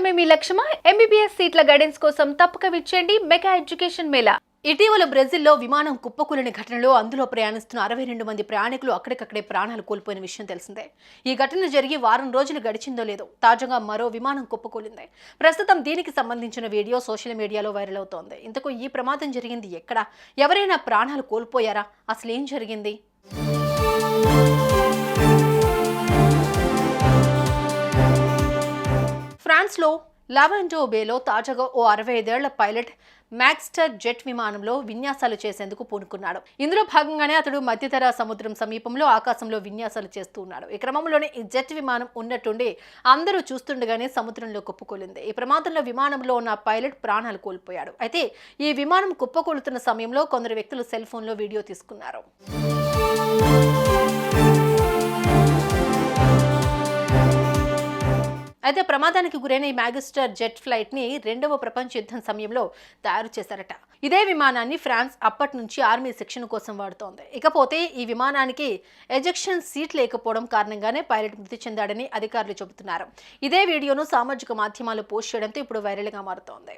చదువుకోవడమే మీ లక్ష్యమా? MBBS సీట్ల guidance కోసం తప్పక విచ్చేయండి మెగా ఎడ్యుకేషన్ మేళా. ఇటీవల బ్రెజిల్లో విమానం కుప్పకూలిన ఘటనలో అందులో ప్రయాణిస్తున్న 62 మంది ప్రయాణికులు అక్కడికక్కడే ప్రాణాలు కోల్పోయిన విషయం తెలిసిందే. ఈ ఘటన జరిగి వారం రోజులు గడిచిందో లేదో తాజాగా మరో విమానం కుప్పకూలింది. ప్రస్తుతం దీనికి సంబంధించిన వీడియో సోషల్ మీడియాలో వైరల్ అవుతోంది. ఇంతకు ఈ ప్రమాదం జరిగింది ఎక్కడ? ఎవరైనా ప్రాణాలు కోల్పోయారా? అసలేం జరిగింది? ఫ్రాన్స్లో లావెండో బేలో తాజాగా ఓ 65 ఏళ్ల పైలట్ మ్యాక్స్టర్ జెట్ విమానంలో విన్యాసాలు చేసేందుకు పూనుకున్నాడు. ఇందులో భాగంగానే అతడు మధ్యధరా సముద్రం సమీపంలో ఆకాశంలో విన్యాసాలు చేస్తూ ఉన్నాడు. ఈ క్రమంలోనే ఈ జెట్ విమానం ఉన్నట్టుండి అందరూ చూస్తుండగానే సముద్రంలో కుప్పకూలింది. ఈ ప్రమాదంలో విమానంలో ఉన్న పైలట్ ప్రాణాలు కోల్పోయాడు. అయితే ఈ విమానం కుప్పకూలుతున్న సమయంలో కొందరు వ్యక్తులు సెల్ ఫోన్లో వీడియో తీసుకున్నారు. అయితే ప్రమాదానికి గురైన ఈ మ్యాగిస్టర్ జెట్ ఫ్లైట్ ని 2వ ప్రపంచ యుద్ధం సమయంలో తయారు చేశారట. ఇదే విమానాన్ని ఫ్రాన్స్ అప్పటి నుంచి ఆర్మీ శిక్షణ కోసం వాడుతోంది. ఇకపోతే ఈ విమానానికి ఎజెక్షన్ సీట్ లేకపోవడం కారణంగానే పైలట్ మృతి చెందాడని అధికారులు చెబుతున్నారు. ఇదే వీడియోను సామాజిక మాధ్యమాల్లో పోస్ట్ చేయడంతో ఇప్పుడు వైరల్ గా మారుతోంది.